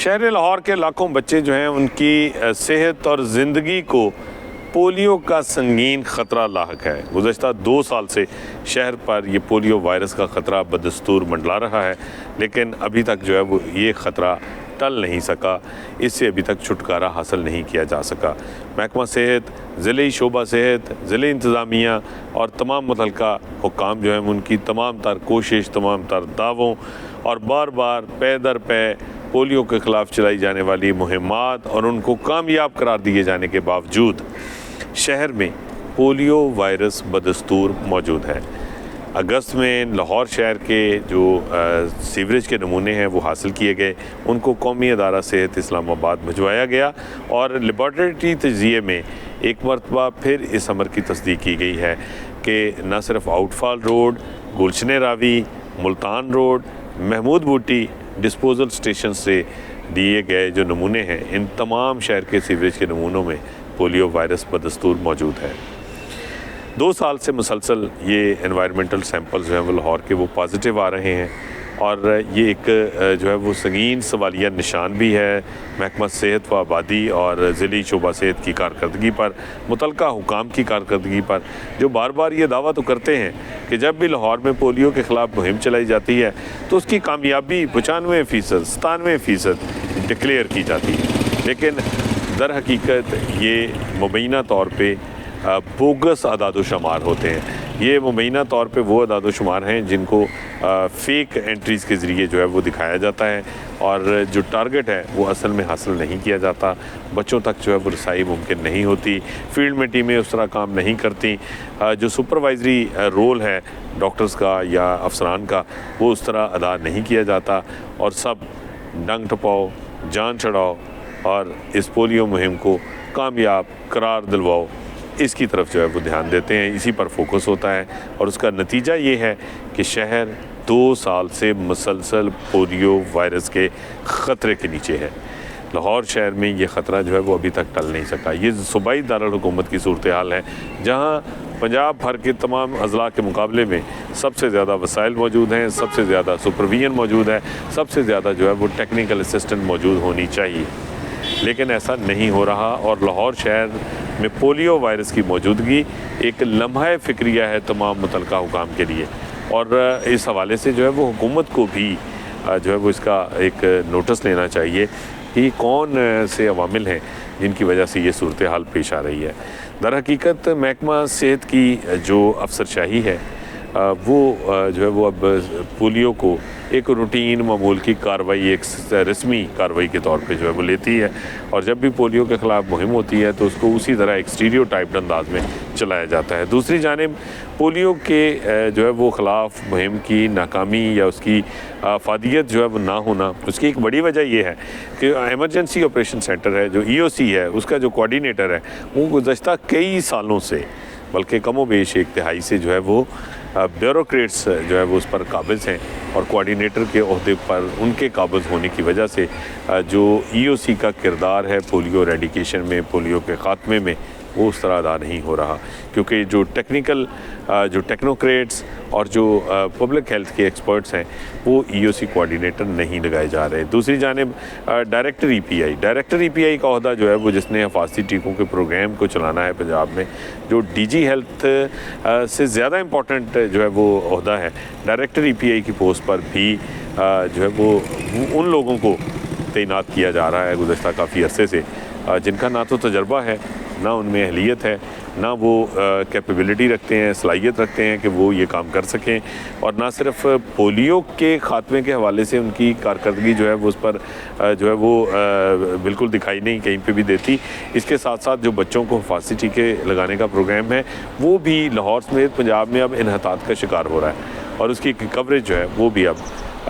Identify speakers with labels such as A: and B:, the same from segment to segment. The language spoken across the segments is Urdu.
A: شہر لاہور کے لاکھوں بچے جو ہیں ان کی صحت اور زندگی کو پولیو کا سنگین خطرہ لاحق ہے۔ گزشتہ 2 سال سے شہر پر یہ پولیو وائرس کا خطرہ بدستور منڈلا رہا ہے، لیکن ابھی تک جو ہے وہ یہ خطرہ ٹل نہیں سکا، اس سے ابھی تک چھٹکارا حاصل نہیں کیا جا سکا۔ محکمہ صحت، ضلعی شعبہ صحت، ضلعی انتظامیہ اور تمام متعلقہ حکام جو ہیں ان کی تمام تر کوشش، تمام تر دعووں اور بار بار پے در پے پولیو کے خلاف چلائی جانے والی مہمات اور ان کو کامیاب قرار دیے جانے کے باوجود شہر میں پولیو وائرس بدستور موجود ہے۔ اگست میں لاہور شہر کے جو سیوریج کے نمونے ہیں وہ حاصل کیے گئے، ان کو قومی ادارہ صحت اسلام آباد بھجوایا گیا اور لیبارٹری تجزیے میں ایک مرتبہ پھر اس امر کی تصدیق کی گئی ہے کہ نہ صرف آؤٹ فال روڈ، گلشن راوی، ملتان روڈ، محمود بوٹی ڈسپوزل سٹیشن سے دیے گئے جو نمونے ہیں، ان تمام شہر کے سیوریج کے نمونوں میں پولیو وائرس بدستور موجود ہے۔ 2 سال سے مسلسل یہ انوائرمنٹل سیمپلز جو ہیں وہ لاہور کے وہ پازیٹیو آ رہے ہیں، اور یہ ایک جو ہے وہ سنگین سوالیہ نشان بھی ہے محکمہ صحت و آبادی اور ضلعی شعبہ صحت کی کارکردگی پر، متعلقہ حکام کی کارکردگی پر، جو بار بار یہ دعویٰ تو کرتے ہیں کہ جب بھی لاہور میں پولیو کے خلاف مہم چلائی جاتی ہے تو اس کی کامیابی 95%، 97% ڈکلیئر کی جاتی ہے، لیکن در حقیقت یہ مبینہ طور پہ بوگس اعداد و شمار ہوتے ہیں۔ یہ مبینہ طور پہ وہ اعداد و شمار ہیں جن کو فیک انٹریز کے ذریعے جو ہے وہ دکھایا جاتا ہے، اور جو ٹارگٹ ہے وہ اصل میں حاصل نہیں کیا جاتا، بچوں تک جو ہے وہ رسائی ممکن نہیں ہوتی، فیلڈ میں ٹیمیں اس طرح کام نہیں کرتی، جو سپروائزری رول ہے ڈاکٹرز کا یا افسران کا وہ اس طرح ادا نہیں کیا جاتا، اور سب ڈنگ ٹپاؤ، جان چڑھاؤ اور اس پولیو مہم کو کامیاب قرار دلواؤ، اس کی طرف جو ہے وہ دھیان دیتے ہیں، اسی پر فوکس ہوتا ہے، اور اس کا نتیجہ یہ ہے کہ شہر 2 سال سے مسلسل پولیو وائرس کے خطرے کے نیچے ہے۔ لاہور شہر میں یہ خطرہ جو ہے وہ ابھی تک ٹل نہیں سکا۔ یہ صوبائی دارالحکومت کی صورتحال ہے جہاں پنجاب بھر کے تمام اضلاع کے مقابلے میں سب سے زیادہ وسائل موجود ہیں، سب سے زیادہ سپرویژن موجود ہے، سب سے زیادہ جو ہے وہ ٹیکنیکل اسسٹنٹ موجود ہونی چاہیے، لیکن ایسا نہیں ہو رہا، اور لاہور شہر میں پولیو وائرس کی موجودگی ایک لمحہ فکریہ ہے تمام متعلقہ حکام کے لیے، اور اس حوالے سے جو ہے وہ حکومت کو بھی جو ہے وہ اس کا ایک نوٹس لینا چاہیے کہ کون سے عوامل ہیں جن کی وجہ سے یہ صورتحال پیش آ رہی ہے۔ در حقیقت محکمہ صحت کی جو افسر شاہی ہے وہ جو ہے وہ اب پولیو کو ایک روٹین معمول کی کارروائی، ایک رسمی کارروائی کے طور پہ جو ہے وہ لیتی ہے، اور جب بھی پولیو کے خلاف مہم ہوتی ہے تو اس کو اسی طرح ایک اسٹیریوٹائپڈ انداز میں چلایا جاتا ہے۔ دوسری جانب پولیو کے جو ہے وہ خلاف مہم کی ناکامی یا اس کی افادیت جو ہے وہ نہ ہونا، اس کی ایک بڑی وجہ یہ ہے کہ ایمرجنسی آپریشن سینٹر ہے جو EOC ہے، اس کا جو کوارڈینیٹر ہے وہ گزشتہ کئی سالوں سے، بلکہ کم و بیش 1 دہائی سے جو ہے وہ بیوروکریٹس جو ہے وہ اس پر قابض ہیں، اور کوارڈینیٹر کے عہدے پر ان کے قابض ہونے کی وجہ سے جو EOC کا کردار ہے پولیو ریڈیکیشن میں، پولیو کے خاتمے میں، وہ اس طرح ادا نہیں ہو رہا، کیونکہ جو جو ٹیکنوکریٹس اور جو پبلک ہیلتھ کے ایکسپرٹس ہیں وہ EOC کوارڈینیٹر نہیں لگائے جا رہے۔ دوسری جانب ڈائریکٹر ای پی آئی کا عہدہ جو ہے وہ جس نے حفاظتی ٹیکوں کے پروگرام کو چلانا ہے پنجاب میں، جو DG ہیلتھ سے زیادہ امپورٹنٹ جو ہے وہ عہدہ ہے، ڈائریکٹر EPI کی پوسٹ پر بھی جو ہے وہ ان لوگوں کو تعینات کیا جا رہا ہے گزشتہ کافی عرصے سے، جن کا نہ تو تجربہ ہے، نہ ان میں اہلیت ہے، نہ وہ کیپیبلٹی رکھتے ہیں، صلاحیت رکھتے ہیں کہ وہ یہ کام کر سکیں، اور نہ صرف پولیو کے خاتمے کے حوالے سے ان کی کارکردگی جو ہے وہ اس پر جو ہے وہ بالکل دکھائی نہیں کہیں پہ بھی دیتی، اس کے ساتھ ساتھ جو بچوں کو حفاظتی ٹیکے لگانے کا پروگرام ہے وہ بھی لاہور سمیت پنجاب میں اب انحطاط کا شکار ہو رہا ہے، اور اس کی کوریج جو ہے وہ بھی اب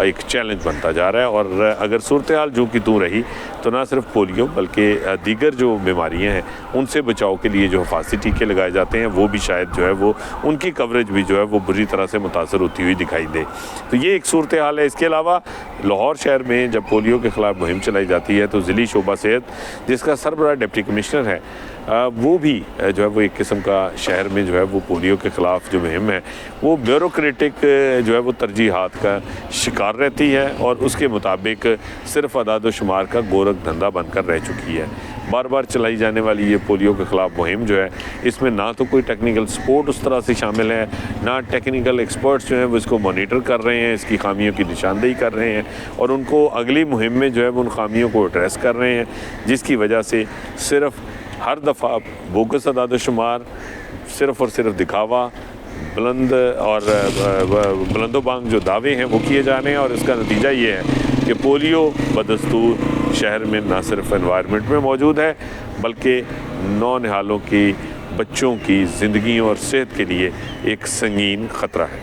A: ایک چیلنج بنتا جا رہا ہے، اور اگر صورتحال جو کی توں رہی تو نہ صرف پولیو بلکہ دیگر جو بیماریاں ہیں ان سے بچاؤ کے لیے جو حفاظتی ٹیکے لگائے جاتے ہیں وہ بھی شاید جو ہے وہ ان کی کوریج بھی جو ہے وہ بری طرح سے متاثر ہوتی ہوئی دکھائی دے. تو یہ ایک صورتحال ہے. اس کے علاوہ لاہور شہر میں جب پولیو کے خلاف مہم چلائی جاتی ہے تو ضلعی شعبہ صحت جس کا سربراہ ڈپٹی کمشنر ہے وہ بھی جو ہے وہ ایک قسم کا شہر میں جو ہے وہ پولیو کے خلاف جو مہم ہے وہ بیوروکریٹک جو ہے وہ ترجیحات کا شکار رہتی ہے اور اس کے مطابق صرف اعداد و شمار کا گورکھ دھندا بن کر رہ چکی ہے. بار بار چلائی جانے والی یہ پولیو کے خلاف مہم جو ہے اس میں نہ تو کوئی ٹیکنیکل سپورٹ اس طرح سے شامل ہے، نہ ٹیکنیکل ایکسپرٹس جو ہیں وہ اس کو مانیٹر کر رہے ہیں، اس کی خامیوں کی نشاندہی کر رہے ہیں اور ان کو اگلی مہم میں جو ہے وہ ان خامیوں کو ایڈریس کر رہے ہیں، جس کی وجہ سے صرف ہر دفعہ بوگس اعداد و شمار، صرف اور صرف دکھاوا، بلند و بانگ جو دعوے ہیں وہ کیے جا رہے ہیں اور اس کا نتیجہ یہ ہے کہ پولیو بدستور شہر میں نہ صرف انوائرمنٹ میں موجود ہے بلکہ نونہالوں کی بچوں کی زندگیوں اور صحت کے لیے ایک سنگین خطرہ ہے.